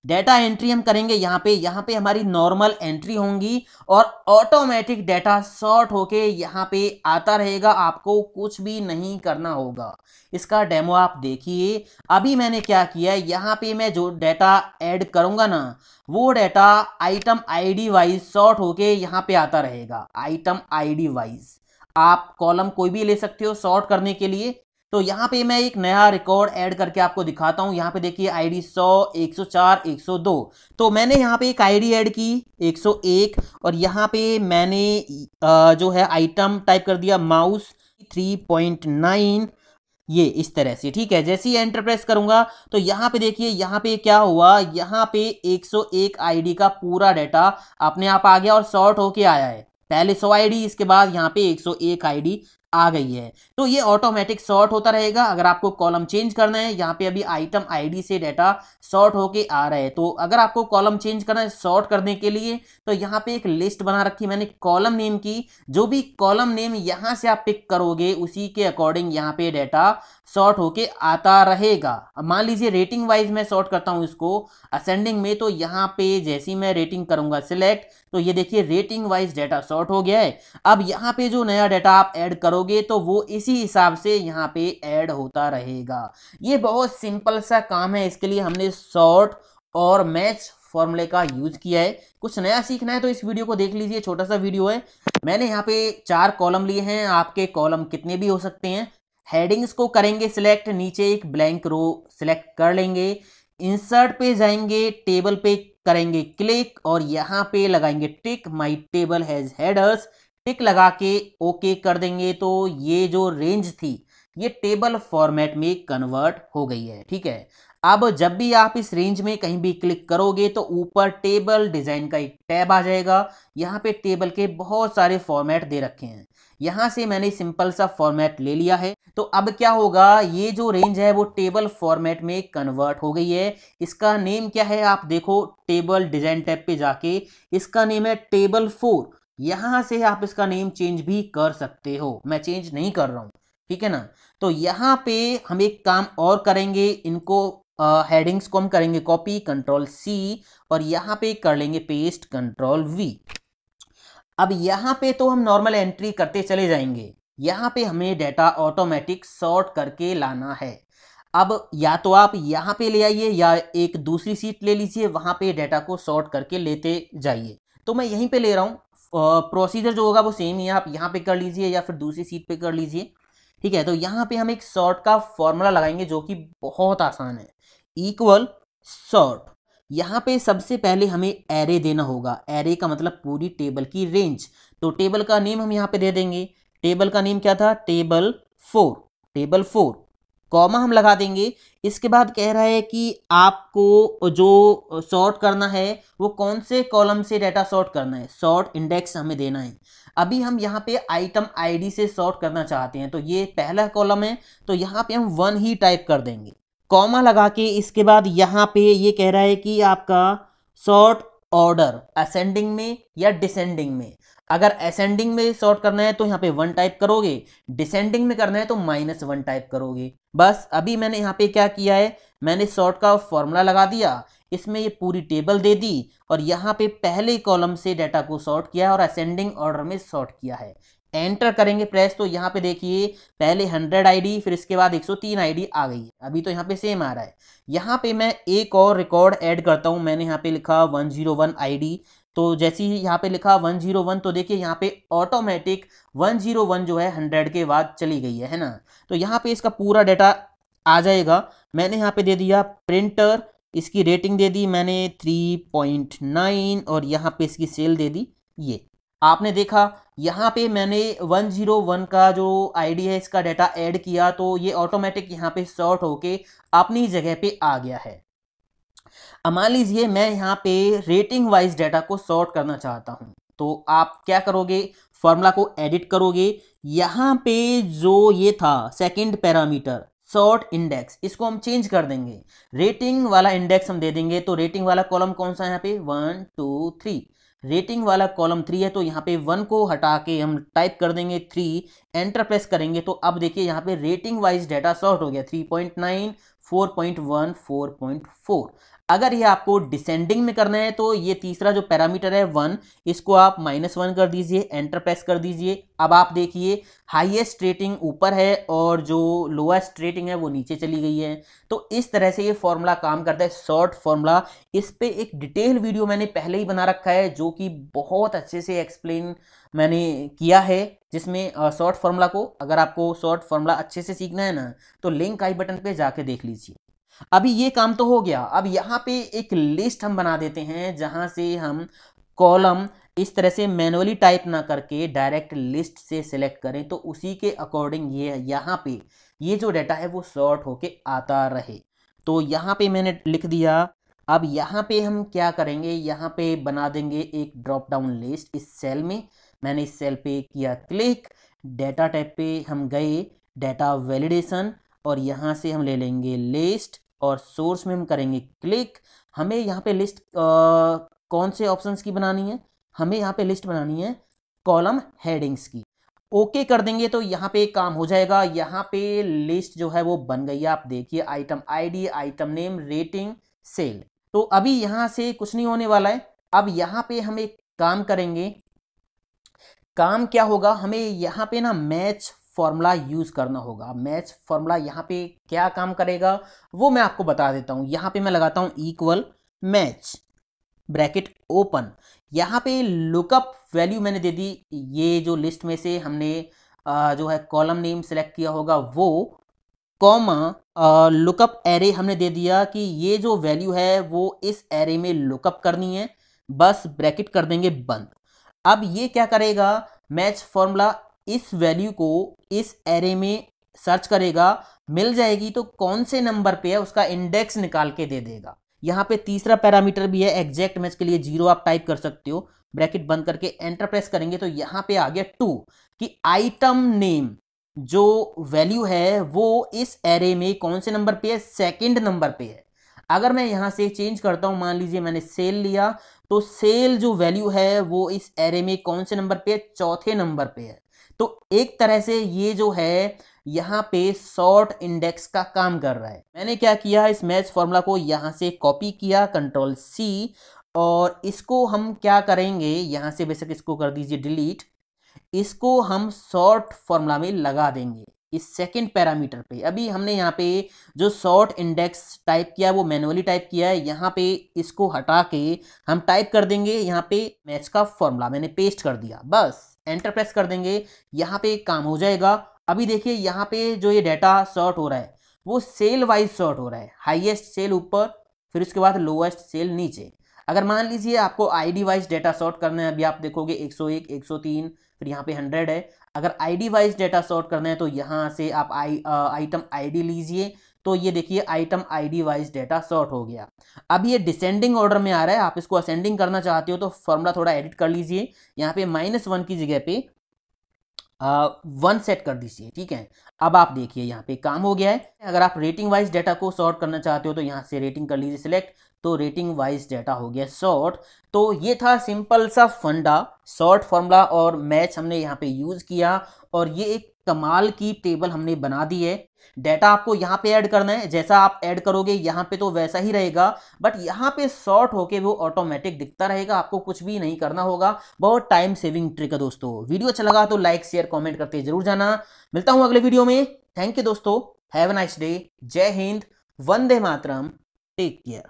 Data entry हम करेंगे यहाँ पे हमारी नॉर्मल एंट्री होंगी और ऑटोमेटिक डेटा सॉर्ट होके यहाँ पे आता रहेगा, आपको कुछ भी नहीं करना होगा। इसका डेमो आप देखिए। अभी मैंने क्या किया है, यहाँ पे मैं जो डेटा ऐड करूंगा ना, वो data item ID wise sort होके यहाँ पे आता रहेगा, आइटम आईडी वाइज। आप कॉलम कोई भी ले सकते हो सॉर्ट करने के लिए। तो यहाँ पे मैं एक नया रिकॉर्ड ऐड करके आपको दिखाता हूँ। यहाँ पे देखिए आईडी 100, 104, 102। तो मैंने यहाँ पे एक आईडी ऐड की 101 और यहाँ पे मैंने जो है आइटम टाइप कर दिया माउस 3.9, ये इस तरह से। ठीक है, जैसे ही एंटर प्रेस करूंगा तो यहाँ पे देखिए यहाँ पे क्या हुआ, यहाँ पे 101 आईडी का पूरा डेटा अपने आप आ गया और सॉर्ट होके आया है। पहले 100 आईडी, इसके बाद यहाँ पे 101 आईडी आ गई है। तो ये ऑटोमेटिक सॉर्ट होता रहेगा। अगर आपको कॉलम चेंज करना है, यहाँ पे अभी आइटम आईडी से डेटा सॉर्ट होके आ रहा है, तो अगर आपको कॉलम चेंज करना है सॉर्ट करने के लिए, तो यहाँ पे एक लिस्ट बना रखी मैंने कॉलम नेम की। जो भी कॉलम नेम यहाँ से आप पिक करोगे उसी के अकॉर्डिंग यहाँ पे डेटा सॉर्ट होके आता रहेगा। अब मान लीजिए रेटिंग वाइज मैं सॉर्ट करता हूँ इसको असेंडिंग में, तो यहाँ पे जैसी मैं रेटिंग करूंगा सिलेक्ट, तो ये देखिए रेटिंग वाइज डेटा सॉर्ट हो गया है। अब यहाँ पे जो नया डेटा आप ऐड करोगे तो वो इसी हिसाब से यहाँ पे ऐड होता रहेगा। ये बहुत सिंपल सा काम है, इसके लिए हमने सॉर्ट और मैच फॉर्मूले का यूज किया है। कुछ नया सीखना है तो इस वीडियो को देख लीजिए, छोटा सा वीडियो है। मैंने यहाँ पे 4 कॉलम लिए हैं, आपके कॉलम कितने भी हो सकते हैं। हेडिंग्स को करेंगे सिलेक्ट, नीचे एक ब्लैंक रो सिलेक्ट कर लेंगे, इंसर्ट पे जाएंगे, टेबल पे करेंगे क्लिक और यहाँ पे लगाएंगे टिक, माई टेबल हैज हेडर्स, टिक लगा के ओके कर देंगे। तो ये जो रेंज थी ये टेबल फॉर्मेट में कन्वर्ट हो गई है। ठीक है, अब जब भी आप इस रेंज में कहीं भी क्लिक करोगे तो ऊपर टेबल डिजाइन का एक टैब आ जाएगा। यहाँ पे टेबल के बहुत सारे फॉर्मेट दे रखे हैं, यहाँ से मैंने सिंपल सा फॉर्मेट ले लिया है। तो अब क्या होगा, ये जो रेंज है वो टेबल फॉर्मेट में कन्वर्ट हो गई है। इसका नेम क्या है आप देखो, टेबल डिजाइन टैब पे जाके इसका नेम है टेबल 4। यहाँ से आप इसका नेम चेंज भी कर सकते हो, मैं चेंज नहीं कर रहा हूँ। ठीक है ना। तो यहाँ पे हम एक काम और करेंगे, इनको हेडिंग्स को हम करेंगे कॉपी कंट्रोल सी और यहाँ पे कर लेंगे पेस्ट कंट्रोल वी। अब यहाँ पे तो हम नॉर्मल एंट्री करते चले जाएंगे, यहाँ पे हमें डेटा ऑटोमेटिक सॉर्ट करके लाना है। अब या तो आप यहाँ पे ले आइए या एक दूसरी सीट ले लीजिए, वहां पे डेटा को सॉर्ट करके लेते जाइए। तो मैं यहीं पे ले रहा हूँ, प्रोसीजर जो होगा वो सेम ही है, आप यहाँ पे कर लीजिए या फिर दूसरी सीट पे कर लीजिए। ठीक है, तो यहाँ पे हम एक सॉर्ट का फॉर्मूला लगाएंगे जो कि बहुत आसान है, इक्वल सॉर्ट। यहाँ पे सबसे पहले हमें एरे देना होगा, एरे का मतलब पूरी टेबल की रेंज। तो टेबल का नेम हम यहाँ पे दे देंगे, टेबल का नेम क्या था, टेबल 4, टेबल 4, कॉमा हम लगा देंगे। इसके बाद कह रहा है कि आपको जो सॉर्ट करना है वो कौन से कॉलम से डेटा सॉर्ट करना है, सॉर्ट इंडेक्स हमें देना है। अभी हम यहाँ पे आइटम आईडी से सॉर्ट करना चाहते हैं, तो ये पहला कॉलम है, तो यहाँ पे हम 1 ही टाइप कर देंगे, कॉमा लगा के। इसके बाद यहाँ पे ये कह रहा है कि आपका सॉर्ट ऑर्डर असेंडिंग में या डिसेंडिंग में। अगर असेंडिंग में सॉर्ट करना है तो यहाँ पे 1 टाइप करोगे, डिसेंडिंग में करना है तो -1 टाइप करोगे। बस अभी मैंने यहाँ पे क्या किया है, मैंने सॉर्ट का फॉर्मूला लगा दिया, इसमें ये पूरी टेबल दे दी और यहाँ पे पहले कॉलम से डेटा को सॉर्ट किया और असेंडिंग ऑर्डर में सॉर्ट किया है। एंटर करेंगे प्रेस, तो यहाँ पे देखिए पहले 100 आईडी, फिर इसके बाद 103 आईडी आ गई है। अभी तो यहाँ पे सेम आ रहा है। यहाँ पे मैं एक और रिकॉर्ड ऐड करता हूँ, मैंने यहाँ पे लिखा 101 आईडी। तो जैसे ही यहाँ पे लिखा 101, तो देखिए यहाँ पे ऑटोमेटिक 101 जो है 100 के बाद चली गई है ना। तो यहाँ पे इसका पूरा डेटा आ जाएगा। मैंने यहाँ पे दे दिया प्रिंटर, इसकी रेटिंग दे दी मैंने 3.9 और यहाँ पे इसकी सेल दे दी। ये आपने देखा यहाँ पे मैंने 101 का जो आईडी है इसका डेटा ऐड किया, तो ये ऑटोमेटिक यहाँ पे सॉर्ट होके अपनी जगह पे आ गया है। अब मान लीजिए मैं यहाँ पे रेटिंग वाइज डेटा को सॉर्ट करना चाहता हूँ, तो आप क्या करोगे, फॉर्मूला को एडिट करोगे। यहाँ पे जो ये था सेकंड पैरामीटर सॉर्ट इंडेक्स, इसको हम चेंज कर देंगे, रेटिंग वाला इंडेक्स हम दे देंगे। तो रेटिंग वाला कॉलम कौन सा है यहाँ पे, 1 2 3, रेटिंग वाला कॉलम 3 है, तो यहाँ पे 1 को हटा के हम टाइप कर देंगे 3, एंटर प्रेस करेंगे। तो अब देखिए यहाँ पे रेटिंग वाइज डेटा सॉर्ट हो गया, 3.9, 4.1, 4.4। अगर ये आपको डिसेंडिंग में करना है तो ये तीसरा जो पैरामीटर है 1, इसको आप -1 कर दीजिए, एंटर प्रेस कर दीजिए। अब आप देखिए हाईएस्ट रेटिंग ऊपर है और जो लोएस्ट रेटिंग है वो नीचे चली गई है। तो इस तरह से ये फॉर्मूला काम करता है, शॉर्ट फॉर्मूला। इस पे एक डिटेल वीडियो मैंने पहले ही बना रखा है जो कि बहुत अच्छे से एक्सप्लेन मैंने किया है, जिसमें शॉर्ट फॉर्मूला को, अगर आपको शॉर्ट फॉर्मूला अच्छे से सीखना है ना तो लिंक आई बटन पे जाके देख लीजिए। अभी ये काम तो हो गया। अब यहाँ पे एक लिस्ट हम बना देते हैं जहां से हम कॉलम इस तरह से मैनुअली टाइप ना करके डायरेक्ट लिस्ट से सिलेक्ट करें, तो उसी के अकॉर्डिंग ये यहाँ पे ये जो डाटा है वो सॉर्ट होके आता रहे। तो यहाँ पे मैंने लिख दिया। अब यहाँ पे हम क्या करेंगे, यहाँ पे बना देंगे एक ड्रॉप डाउन लिस्ट इस सेल में। मैंने इस सेल पे किया क्लिक, डेटा टैब पे हम गए, डेटा वैलिडेशन, और यहाँ से हम ले लेंगे लिस्ट और सोर्स में हम करेंगे क्लिक। हमें यहाँ पे लिस्ट कौन से ऑप्शंस की बनानी है, हमें यहाँ पे लिस्ट बनानी है कॉलम हेडिंग्स की। ओके कर देंगे तो यहाँ पे काम हो जाएगा। यहाँ पे लिस्ट जो है वो बन गई है, आप देखिए item ID, item name, rating, sale. तो अभी यहाँ से कुछ नहीं होने वाला है। अब यहाँ पे हम एक काम करेंगे। काम क्या होगा, हमें यहाँ पे ना मैच फॉर्मूला यूज करना होगा। मैच फॉर्मूला यहाँ पे क्या काम करेगा वो मैं आपको बता देता हूँ। यहाँ पे मैं लगाता हूँ इक्वल मैच ब्रैकेट ओपन। यहाँ पे लुकअप वैल्यू मैंने दे दी, ये जो लिस्ट में से हमने जो है कॉलम नेम सेलेक्ट किया होगा वो, कॉमा लुकअप एरे हमने दे दिया कि ये जो वैल्यू है वो इस एरे में लुकअप करनी है, बस ब्रैकेट कर देंगे बंद। अब ये क्या करेगा, मैच फॉर्मूला इस वैल्यू को इस एरे में सर्च करेगा, मिल जाएगी तो कौन से नंबर पे है उसका इंडेक्स निकाल के दे देगा। यहाँ पे तीसरा पैरामीटर भी है, एग्जैक्ट मैच के लिए 0 आप टाइप कर सकते हो। ब्रैकेट बंद करके एंटर प्रेस करेंगे तो यहाँ पे आ गया 2 कि आइटम नेम जो वैल्यू है वो इस एरे में कौन से नंबर पे है, सेकंड नंबर पे है। अगर मैं यहाँ से चेंज करता हूँ, मान लीजिए मैंने सेल लिया, तो सेल जो वैल्यू है वो इस एरे में कौन से नंबर पे है, चौथे नंबर पे है। तो एक तरह से ये जो है यहाँ पे सॉर्ट इंडेक्स का काम कर रहा है। मैंने क्या किया, इस मैच फॉर्मूला को यहाँ से कॉपी किया, कंट्रोल सी, और इसको हम क्या करेंगे, यहाँ से बेशक इसको कर दीजिए डिलीट, इसको हम सॉर्ट फॉर्मूला में लगा देंगे इस सेकंड पैरामीटर पे। अभी हमने यहाँ पे जो सॉर्ट इंडेक्स टाइप किया वो मैनुअली टाइप किया है, यहाँ पे इसको हटा के हम टाइप कर देंगे यहाँ पे मैच का फॉर्मूला, मैंने पेस्ट कर दिया, बस एंटर प्रेस कर देंगे, यहाँ पे काम हो जाएगा। अभी देखिए यहाँ पे जो ये डाटा सॉर्ट हो रहा है वो सेल वाइज सॉर्ट हो रहा है, हाईएस्ट सेल ऊपर, फिर उसके बाद लोएस्ट सेल नीचे। अगर मान लीजिए आपको आईडी वाइज डेटा सॉर्ट करना है, अभी आप देखोगे 101, 103, फिर यहाँ पे 100 है। अगर आईडी वाइज डेटा सॉर्ट करना है तो यहाँ से आप आइटम आईडी लीजिए, तो ये देखिए item ID wise data sort हो गया। अब ये डिसेंडिंग ऑर्डर में आ रहा है, आप इसको असेंडिंग करना चाहते हो तो फॉर्मूला थोड़ा एडिट कर लीजिए, यहाँ पे -1 की जगह पे 1 सेट कर दीजिए, ठीक है। अब आप देखिए यहाँ पे काम हो गया है। अगर आप रेटिंग वाइज डेटा को सॉर्ट करना चाहते हो तो यहाँ से रेटिंग कर लीजिए सिलेक्ट, तो रेटिंग वाइज डेटा हो गया सॉर्ट। तो ये था सिंपल सा फंडा, सॉर्ट फॉर्मूला और मैच हमने यहाँ पे यूज किया, और ये एक कमाल की टेबल हमने बना दी है। डेटा आपको यहाँ पे ऐड करना है, जैसा आप ऐड करोगे यहाँ पे तो वैसा ही रहेगा, बट यहाँ पे सॉर्ट होके वो ऑटोमेटिक दिखता रहेगा, आपको कुछ भी नहीं करना होगा। बहुत टाइम सेविंग ट्रिक है दोस्तों। वीडियो अच्छा लगा तो लाइक शेयर कमेंट करते जरूर जाना। मिलता हूँ अगले वीडियो में। थैंक यू दोस्तों, हैव अ नाइस डे, जय हिंद, वंदे मातरम, टेक केयर।